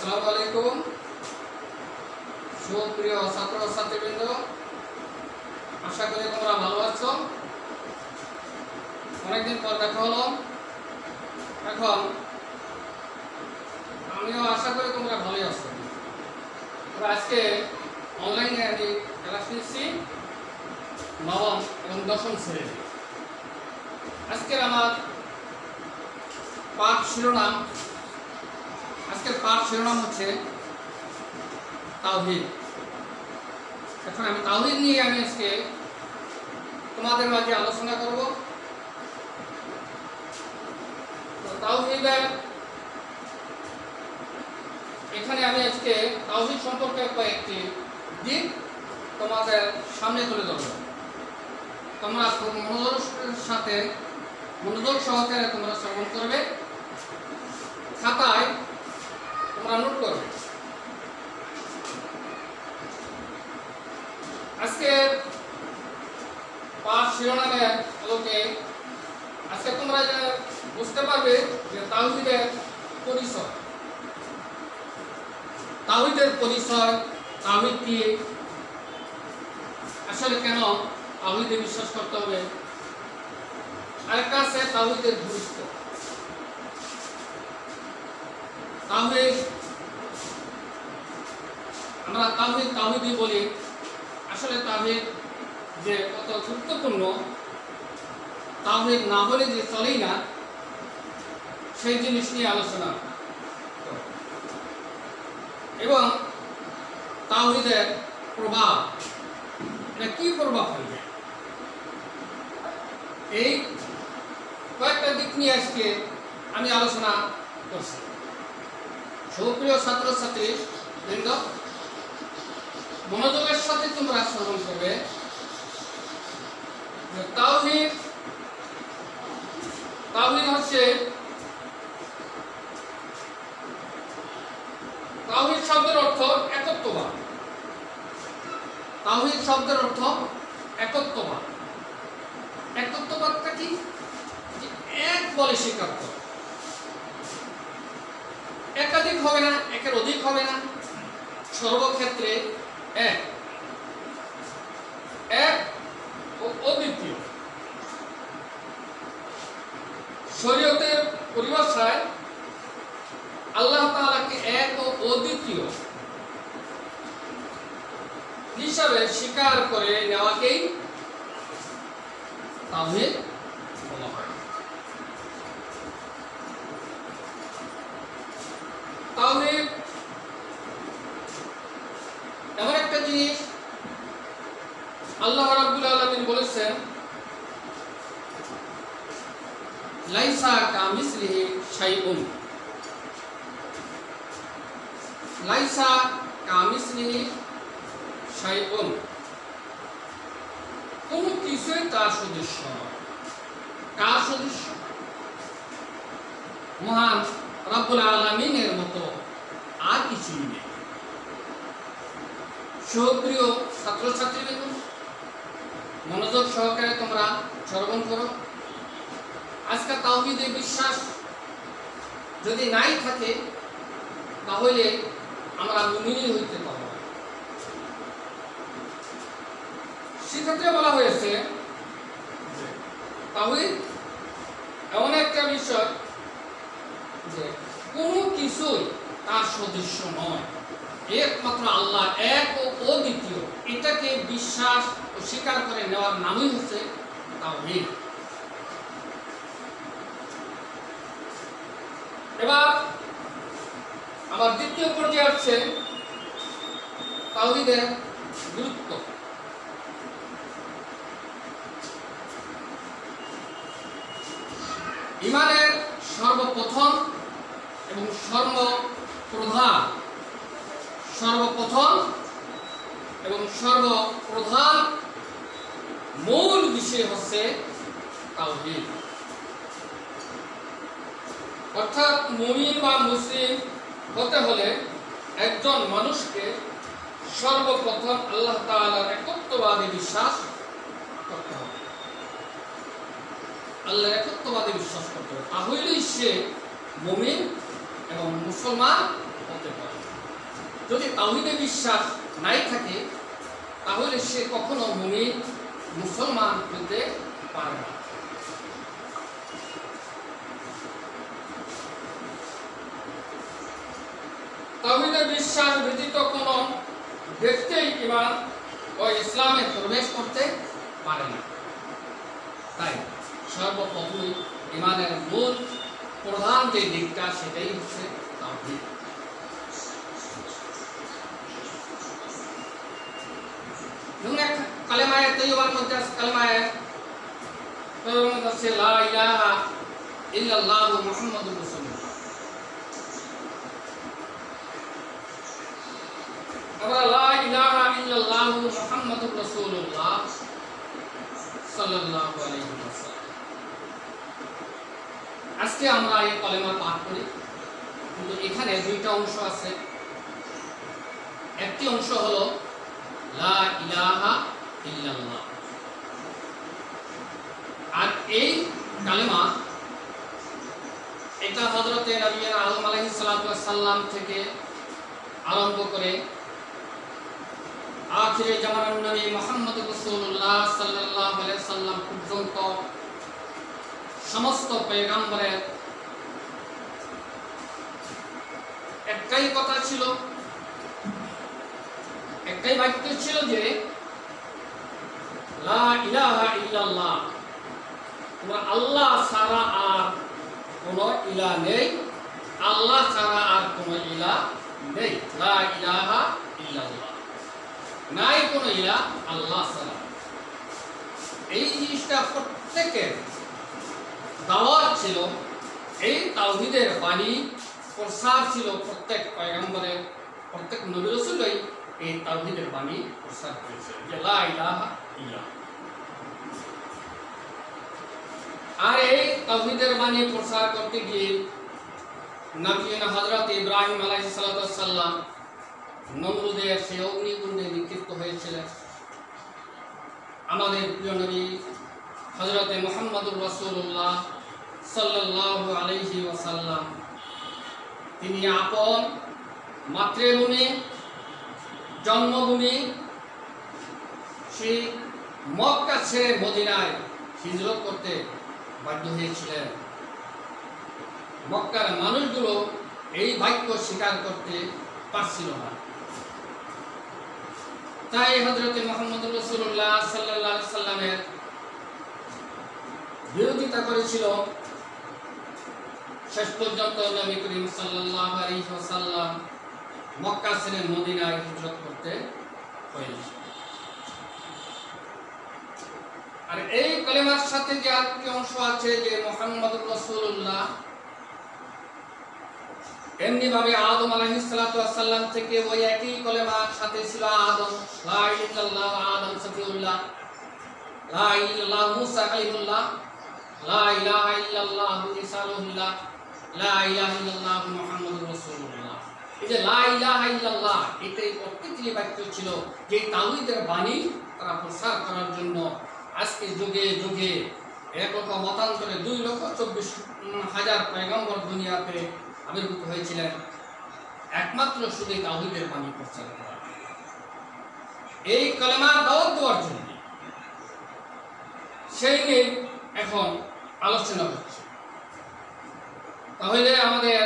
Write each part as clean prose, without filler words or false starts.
আসসালামু আলাইকুম সুপ্রিয় ছাত্র ছাত্রীবৃন্দ, আশা করি তোমরা ভালো আছো। অনেকদিন পর দেখা হলো। এখন আমিও আশা করি তোমরা ভালোই আছো। আজকে অনলাইনে আমি ক্লাস নিচ্ছি নবম এবং দশম শ্রেণী। আজকের আমার আজকের পাঠ শিরোনাম হচ্ছে তাওহীদ। এখন আমি তাওহীদ নিয়ে আজকে তোমাদের মাঝে আলোচনা করব। তাওহীদের এখানে আমি আজকে তাওহীদ সম্পর্কে কয়েকটি দিক তোমাদের সামনে তুলে ধরব। তোমরা মনোযোগ সহকারে তোমরা শ্রবণ করবে, খাতায় তোমরা নোট করবে। আজকে পাঠ শিরোনামের আলোকে আজকে তোমরা বুঝতে পারবে যে তাওহীদের পরিচয়, তাওহীদ কি, আসলে কেন তাওহীদে বিশ্বাস করতে হবে, আরেকটা আছে তাওহীদের গুরুত্ব। আমরা তাওহীদই বলি, আসলে তাওহীদ যে কত গুরুত্বপূর্ণ, তাওহীদ না হলে যে চলেই না, সেই জিনিস নিয়ে আলোচনা এবং তাওহীদের প্রভাব, এটা কি প্রভাব ফেলবে, এই কয়েকটা দিক নিয়ে আজকে আমি আলোচনা করছি। সুপ্রিয় ছাত্রছাত্রী বৃন্দ, মনোযোগের সাথে তোমরা শ্রবণ করবে। তাওহীদ হচ্ছে, তাওহীদ শব্দের অর্থ একত্ববাদ। তাওহীদ শব্দের অর্থ একত্ববাদ। একত্ববাদটা কি? এক বলে স্বীকার করা, একাধিক হবে না, একের অধিক হবে না, সর্বক্ষেত্রে এক ও অদ্বিতীয়। শরীয়তের পরিভাষায় আল্লাহ তাআলাকে এক ও অদ্বিতীয় হিসাবে স্বীকার করে নেওয়াকেই তাওহীদ বলা হয়। তাওহীদ এমন একটা জিনিস, আল্লাহ রাব্বুল আলামিন বলেছেন, লাইসা কামিসলিহি শাইউন, লাইসা কামিসলিহি শাইউন, কোনো কিছুই তার সদৃশ্য নয়। কার সদৃশ্য? মহান রাব্বুল আলামিনের মতো আর কিছুই নেই। সুপ্রিয় ছাত্রছাত্রীবৃন্দ, মনোযোগ সহকারে তোমরা শ্রবণ করো। আজকে তাওহীদে বিশ্বাস যদি নাই থাকে, তাহলে আমরা মুমিনই হইতে পারব না। সেক্ষেত্রে বলা হয়েছে তাওহীদ এমন একটা বিষয় যে কোনো কিছুই তার সদৃশ্য নয়, একমাত্র আল্লাহ এক ও অদ্বিতীয়। এটাকে বিশ্বাস ও স্বীকার করে নেওয়ার নামই হচ্ছে তাওহীদ। এবার আমার দ্বিতীয় পর্যায়ে হচ্ছে তাওহীদের গুরুত্ব। ঈমানের সর্বপ্রথম এবং সর্বপ্রধান মূল বিষয় হচ্ছে তাওহীদ। অর্থাৎ মুমিন বা মুসলিম হতে হলে একজন মানুষকে সর্বপ্রথম আল্লাহ তাআলার একত্ববাদে বিশ্বাস করতে হবে। আল্লাহর একত্ববাদে বিশ্বাস করতে হবে, তাহলেই সে মুমিন এবং মুসলমান হতে পারে। যদি তাওহীদে বিশ্বাস নাই থাকে তাহলে সে কখনো মুমিন মুসলমান হতে পারে না। তাওহীদে বিশ্বাস ব্যতীত কোনো ব্যক্তি ঈমান ও ইসলামে প্রবেশ করতে পারে না। তাই সর্বপ্রথমে ঈমানের মূল প্রধান যে দিকটা সেটাই হচ্ছে তাওহীদ। কালেমায়ে তাইয়্যিবার মধ্যে কালেমায়ে তাইয়্যিবার মধ্যে আছে লা ইলাহা ইল্লাল্লাহু মুহাম্মাদুর রাসূলুল্লাহ। আমরা লা ইলাহা ইল্লাল্লাহু মুহাম্মাদুর রাসূলুল্লাহ সাল্লাল্লাহু আলাইহি ওয়াসাল্লাম। আজকে আমরা এই কালেমা পাঠ করি, কিন্তু এখানে দুইটা অংশ আছে। একটি অংশ হলো লা ইলাহা ইল্লাল্লাহ, আর এই কালেমা এটা হযরতে নবী আদম আলাইহিস সালাতু ওয়াস সালাম থেকে আরম্ভ করে আখিরে জামানার নবী মুহাম্মদুর রাসূলুল্লাহ সাল্লাল্লাহু আলাইহি সাল্লাম পর্যন্ত সমস্ত পয়গম্বরের একটাই কথা ছিল, একটাই বাক্য ছিল যে লা ইলাহা ইল্লাল্লাহ, আল্লাহ ছাড়া আর কোনো ইলাহ নেই, আল্লাহ ছাড়া আর কোনো ইলাহ নেই। লা ইলাহা ইল্লাল্লাহ, নাই কোনো ইলাহ আল্লাহ ছাড়া। এই জিনিসটা প্রত্যেকের দাওয়াত ছিল, এই তাওহীদের বাণী প্রসার ছিল প্রত্যেক পয়গম্বরের, প্রত্যেক নবী রাসূলই এই তাওহীদের বাণী প্রসার করেছে যে লা ইলাহা ইল্লাল্লাহ। আর এই তাওহীদের বাণী প্রসার করতে গিয়ে নবীনা হযরত ইব্রাহিম আলাইহিস সালাতু ওয়াস সালাম নমরুদের সেই অগ্নিকুণ্ডে নিক্ষিপ্ত হয়েছিলেন। আমাদের প্রিয় নবী হযরত মুহাম্মদুর রাসূলুল্লাহ সাল্লাল্লাহু আলাইহি ওয়াসাল্লাম তিনি আপন মাতৃভূমি, জন্মভূমি সেই মক্কা ছেড়ে মদিনায় হিজরত করতে বাধ্য হয়েছিলেন। মক্কার মানুষগুলো এই বাক্য স্বীকার করতে পারছিল না, তাই হযরত মুহাম্মদুর রাসূলুল্লাহ সাল্লাল্লাহু আলাইহি সাল্লামের বিরোধিতা করেছিল। শেষ পর্যন্ত নবী করিম সাল্লাল্লাহু আলাইহি ওয়াসাল্লাম মক্কা ছেড়ে মদিনায় হিজরত করতে হয়েছে। আর এই কালেমার সাথে যে আরেকটি অংশ আছে যে মুহাম্মদুর রাসূলুল্লাহ, এমনি ভাবে আদম আলাইহিস সালাতু ওয়াস সালাম থেকে ওই একই কালেমার সাথে ছিল আদম, লা ইলাহা ইল্লাল্লাহ আদম সফিউল্লাহ, লা ইলাহা ইল্লাল্লাহ মুসা কালিমুল্লাহ, লা ইলাহা ইল্লাল্লাহ ঈসা রূহুল্লাহ, লা ইলাহা ইল্লাল্লাহ মুহাম্মাদুর রাসূলুল্লাহ। এই যে লা ইলাহা ইল্লাল্লাহ, এটাই প্রত্যেকটি বাক্য ছিল যে তাওহীদের বাণী তারা প্রসার করার জন্য আজকে যুগে যুগে 1 লক্ষ মতান্তরে 2,24,000 পয়গম্বর দুনিয়াতে আবির্ভূত হয়েছিলেন, একমাত্র শুধু তাওহীদের বাণী প্রচার করা, এই কালেমার দাওয়াত দেওয়ার জন্য। সেই নিয়ে এখন আলোচনা হচ্ছে। তাহলে আমাদের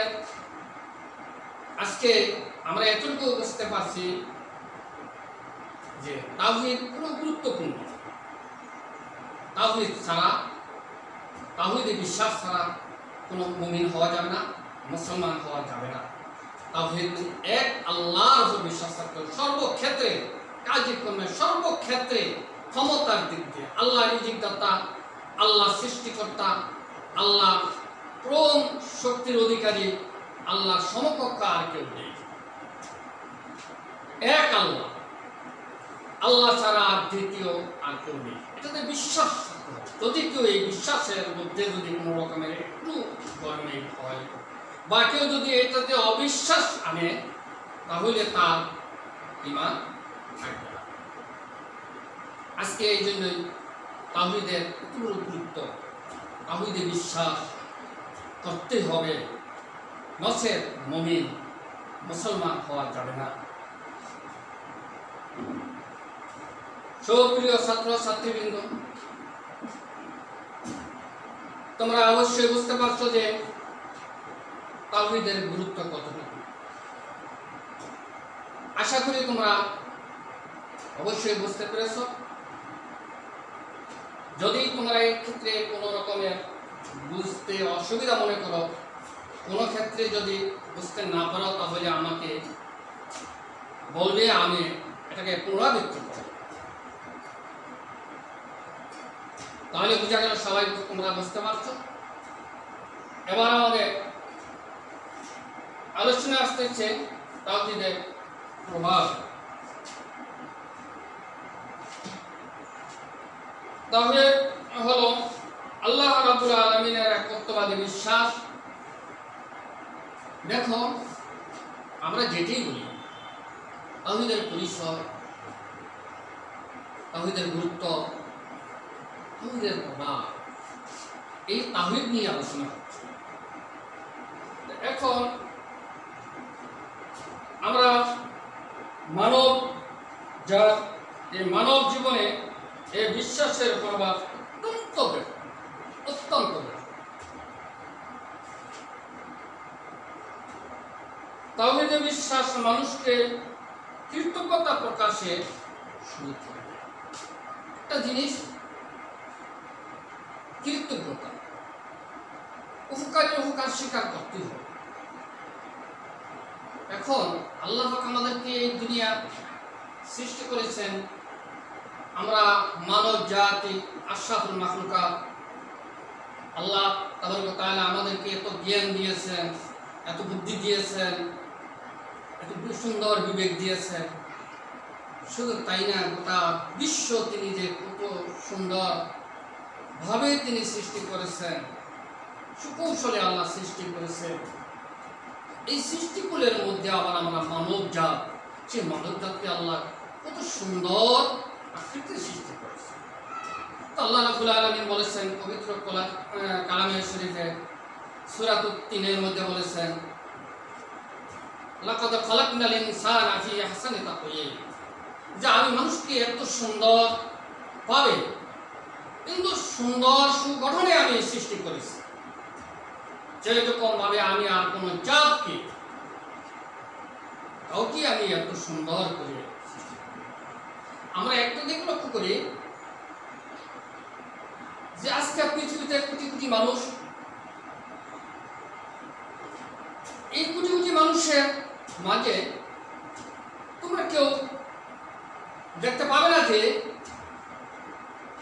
আজকে আমরা এতটুকু বুঝতে পারছি যে তাওহীদ খুব গুরুত্বপূর্ণ। তাওহীদ ছাড়া, তাওহীদে বিশ্বাস ছাড়া কোনো মুমিন হওয়া যাবে না, মুসলমান হওয়া যাবে না। তাওহীদ এক আল্লাহর উপর বিশ্বাস করতে হবে সর্বক্ষেত্রে, কার্যক্রমে, সর্বক্ষেত্রে, ক্ষমতার দিক দিয়ে। আল্লাহ রিজিকদাতা, আল্লাহ সৃষ্টিকর্তা, আল্লাহ পরম শক্তির অধিকারী, আল্লাহ সমকক্ষ আর কেউ নেই। এক আল্লাহ, আল্লাহ ছাড়া আর দ্বিতীয় আর কেউ নেই, এটাতে বিশ্বাস। যদি কেউ এই বিশ্বাসের মধ্যে যদি কোনো রকমের একটু গরমিল হয় বা কেউ যদি এটাতে অবিশ্বাস আনে, তাহলে তার ঈমান থাকবে না। আজকে এই জন্যই তাওহীদের এত বড় গুরুত্ব। তাওহীদে বিশ্বাস করতে হবে, নচেত মুমিন মুসলমান হওয়া যাবে না। সুপ্রিয় ছাত্র ছাত্রীবৃন্দ, তোমরা অবশ্যই বুঝতে পারছো যে তাওহীদের গুরুত্ব কতটুকু। আশা করি তোমরা অবশ্যই বুঝতে পেরেছো। যদি তোমরা এই ক্ষেত্রে কোনো রকমের বুঝতে অসুবিধা মনে করো, কোনো ক্ষেত্রে যদি বুঝতে না পারো, তাহলে আমাকে বলবে, আমি এটাকে পুনরাবৃত্তি করব। তাহলে বোঝা গেল সবাই তোমরা বুঝতে পারছো। এবার আমাদের আলোচনা আসতেছে তাওহীদের প্রভাব। তাহলে হলো আল্লাহ রাব্বুল আলামিনের একত্ববাদী বিশ্বাস। দেখো, আমরা যেটাই বলি, তাওহীদের পরিচয়, তাওহীদের গুরুত্ব, তাওহীদের প্রভাব, এই তাওহীদ নিয়ে আলোচনা হচ্ছে। এখন আমরা মানব মানব জীবনে এই বিশ্বাসের প্রভাব অত্যন্ত তাওহীদের বিশ্বাস মানুষকে কৃতজ্ঞতা প্রকাশে শুরু করে। একটা জিনিস কৃতজ্ঞতা, উপকার স্বীকার করতে হবে। এখন আল্লাহ পাক আমাদেরকে এই দুনিয়া সৃষ্টি করেছেন, আমরা মানব জাতি, আশরাফুল মাখলুকাত। আল্লাহ তাবারক ওয়া তাআলা আমাদেরকে এত জ্ঞান দিয়েছেন, এত বুদ্ধি দিয়েছেন, এত সুন্দর বিবেক দিয়েছেন। শুধু তাই না, গোটা বিশ্ব তিনি যে কত সুন্দর ভাবে তিনি সৃষ্টি করেছেন, সুকৌশলে আল্লাহ সৃষ্টি করেছেন। এই সৃষ্টিকুলের মধ্যে আবার আমরা মানব জাত, সেই মানব জাতকে আল্লাহ কত সুন্দর আকৃতি সৃষ্টি করেছে। তো আল্লাহ রাব্বুল আলামিন বলেছেন পবিত্র কালামে শরীফে সূরা ৩-এর মধ্যে বলেছেন, লাকাদ খালাকনাল ইনসানা ফি আহসানি তাকওয়িম, যে আমি মানুষকে এত সুন্দর পাবে, কিন্তু সুন্দর সুগঠনে আমি সৃষ্টি করেছি, যেরকম ভাবে আমি আর কোন জাতকে কাউকে আমি এত সুন্দর করে সৃষ্টি করি। আমরা একটা দিক লক্ষ্য করি যে আজকে পৃথিবীতে কোটি কোটি মানুষ, এই কোটি কোটি মানুষের মাঝে তোমরা কেউ দেখতে পাবে না যে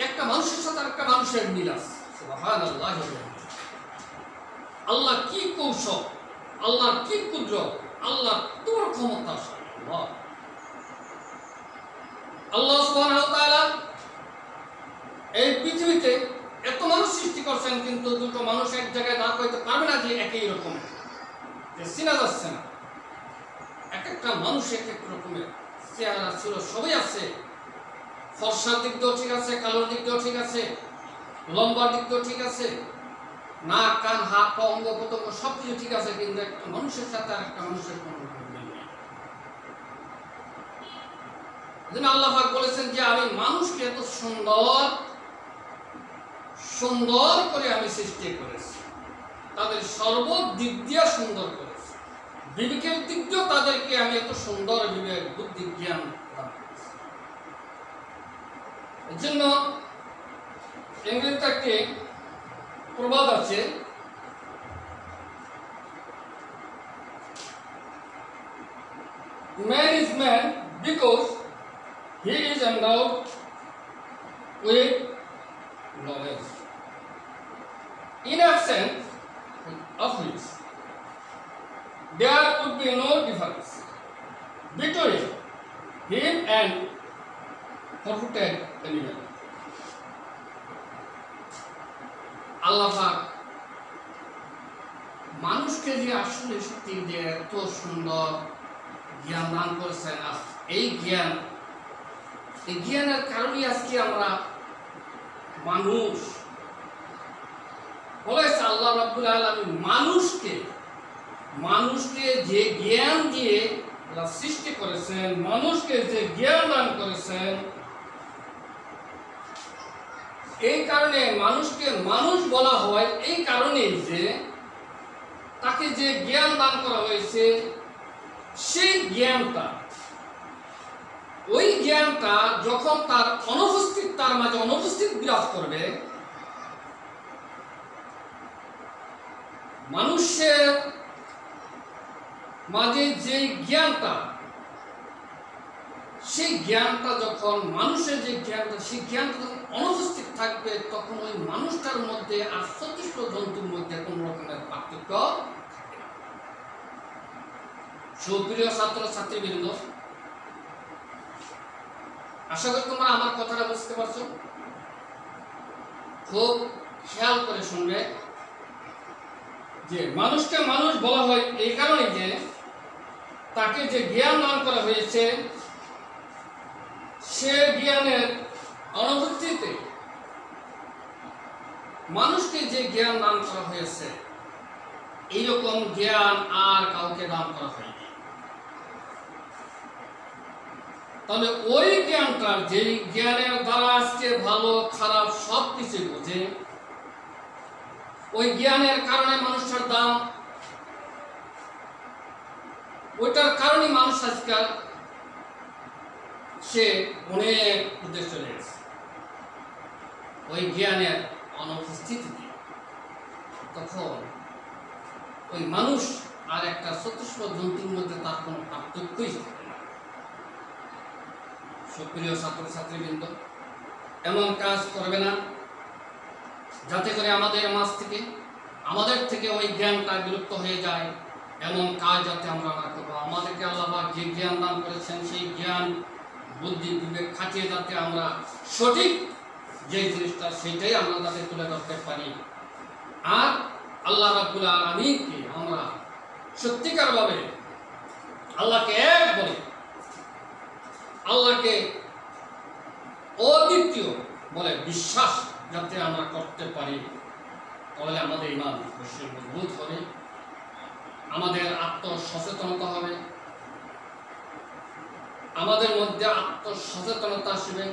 একটা মানুষের সাথে একটা মানুষের মিল আছে। সুবহানাল্লাহ। আল্লাহ কি কৌশল, আল্লাহ কি কুদরত, আল্লাহ তোর ক্ষমতা। আল্লাহ সুবহানাহু ওয়া তাআলা এই পৃথিবীতে এত মানুষ সৃষ্টি করছেন, কিন্তু দুটো মানুষ এক জায়গায় দাঁড় করতে পারবে না যে একই রকম, যে চেনা যাচ্ছে না। এক একটা মানুষ এক এক রকমের চেহারা ছিল, সবই আছে। ফর্সার দিক দিয়েও ঠিক আছে, কালোর দিক দিয়েও ঠিক আছে, লম্বার দিক দিয়েও ঠিক আছে, নাক কান হাত পা অঙ্গ প্রত্যঙ্গ সবকিছু ঠিক আছে, কিন্তু একটা মানুষের সাথে আর একটা মানুষের কোনো মিল নেই। এজন্য আল্লাহ পাক বলেছেন যে আমি মানুষকে এত সুন্দর সুন্দর করে আমি সৃষ্টি করেছি, তাদের সর্বদিক দিয়ে সুন্দর করেছি, বিবেকের দিক দিয়েও তাদেরকে আমি এত সুন্দর বিবেক বুদ্ধি জ্ঞান দান করেছি। এর জন্য ইংরেজিতে একটি প্রবাদ আছে, man is man because he is endowed with knowledge, in absence of which there would be no difference between him and forfeited animal. আল্লাহ পাক মানুষকে যে আসলে সত্যি যে এত সুন্দর জ্ঞান দান করেছেন, এই জ্ঞানের কারণে আজকে আমরা মানুষ বলেছে। আল্লাহ রাব্বুল আলামিন মানুষকে যে জ্ঞান দিয়ে সৃষ্টি করেছেন, মানুষকে যে জ্ঞান দান করেছেন, এই কারণে মানুষকে মানুষ বলা হয় এই কারণেই যে তাকে যে জ্ঞান দান করা হয়েছে সেই জ্ঞানটা, ওই জ্ঞানটা যখন তার অনুপস্থিত, তার মাঝে অনুপস্থিত বিরাজ করবে, মানুষের মাঝে যে জ্ঞানটা, সেই জ্ঞানটা যখন মানুষের যে জ্ঞানটা, সেই জ্ঞানটা যখন অনুপস্থিত থাকবে, তখন ওই মানুষটার মধ্যে আর সদৃশ্য জন্তুর মধ্যে কোন রকমের পার্থক্য থাকবে না। সুপ্রিয় ছাত্র ছাত্রীবৃন্দ, আশা করি তোমরা আমার কথাটা বুঝতে পারছো। খুব খেয়াল করে শুনবে যে মানুষকে মানুষ বলা হয় এই কারণে যে তাকে যে জ্ঞান দান করা হয়েছে, সে জ্ঞানের অনুভূতিতে মানুষকে যে জ্ঞান দান করা হয়েছে, এইরকম জ্ঞান আর কাউকে দান করা হয়নি। তাহলে ওই জ্ঞানটার, যে জ্ঞানের দ্বারা আজকে ভালো খারাপ সব কিছু বোঝে, ওই জ্ঞানের কারণে মানুষের দাম, ওইটার কারণে মানুষ আজকাল সে অনেক উদ্দেশ্য চলে গেছে। ওই জ্ঞানের অনুপস্থিতিতে তখন ওই মানুষ আর একটা সদৃশ্য জন্তুর মধ্যে তার কোনো পার্থক্যই থাকে না। সুপ্রিয় ছাত্র ছাত্রীবৃন্দ, এমন কাজ করবে না যাতে করে আমাদের মাঝ থেকে, আমাদের থেকে ওই জ্ঞানটা বিলুপ্ত হয়ে যায়। এমন কাজ যাতে আমরা না করবো। আমাদেরকে আল্লাহ পাক যে জ্ঞান দান করেছেন, সেই জ্ঞান বুদ্ধি বিবেক খাটিয়ে যাতে আমরা সঠিক যে জিনিসটা সেইটাই আমরা যাতে তুলে ধরতে পারি, আর আল্লাহ রাব্বুল আলামিনকে আমরা সত্যিকারভাবে আল্লাহকে এক বলে, আল্লাহকে অদ্বিতীয় বলে বিশ্বাস যাতে আমরা করতে পারি, তাহলে আমাদের ঈমান অবশ্যই মজবুত হবে, আমাদের আত্মসচেতনতা হবে, আমাদের মধ্যে আত্মসচেতনতা আসবে।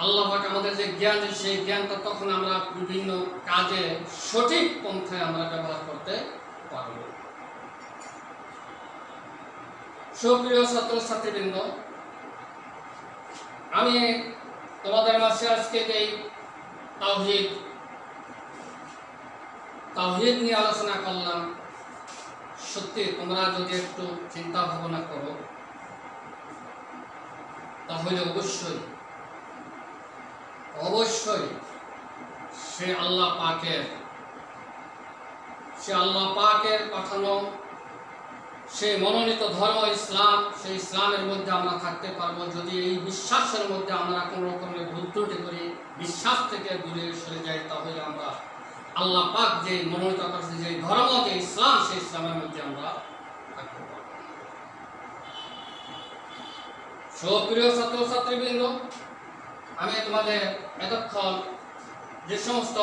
আল্লাহ পাক আমাদের যে জ্ঞান, সেই জ্ঞানটা তখন আমরা বিভিন্ন কাজে সঠিক পন্থায় আমরা ব্যবহার করতে পারব। সুপ্রিয় ছাত্র ছাত্রীবৃন্দ, আমি তোমাদের মাঝে আজকে এই তাওহীদ নিয়ে আলোচনা করলাম। সত্যি তোমরা যদি একটু চিন্তা ভাবনা করো, তাহলে অবশ্যই সে আল্লাহ পাকের পাঠানো সেই মনোনীত ধর্ম ইসলাম, সেই ইসলামের মধ্যে আমরা থাকতে পারবো যদি এই বিশ্বাসের মধ্যে আমরা কোনো রকমের ভুল ত্রুটি করি, বিশ্বাস থেকে দূরে সরে যাই, তাহলে আমরা আল্লাহ পাক যে মনোনীত করছে যে ধর্ম, যে ইসলাম, সেই ইসলামের মধ্যে আমরা থাকতে পারবো। সুপ্রিয় ছাত্র ছাত্রীবৃন্দ, আমি তোমাদের এতক্ষণ যে সমস্ত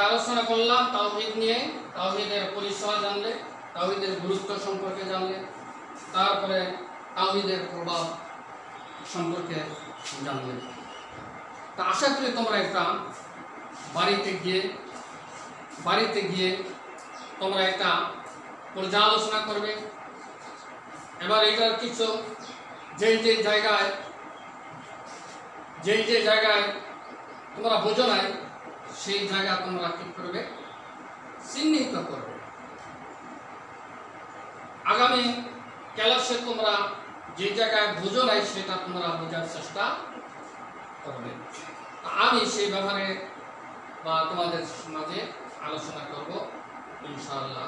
আলোচনা করলাম তাওহীদ নিয়ে, তাওহীদের পরিচয় জানলে, তাওহীদের গুরুত্ব সম্পর্কে জানলে, তারপরে তাওহীদের প্রভাব সম্পর্কে জানলে, তা আশা করি তোমরা একটা বাড়িতে গিয়ে তোমরা একটা পর্যালোচনা করবে। এবার এটার কিছু যে জায়গায় তোমরা বোঝো নাই, সেই জায়গা তোমরা কি করবে, চিহ্নিত করবে। আগামী ক্লাসে তোমরা যে জায়গায় বোঝো নাই সেটা তোমরা বোঝার চেষ্টা করবে। আমি সেই ব্যাপারে বা তোমাদের মাঝে আলোচনা করব ইনশাআল্লাহ।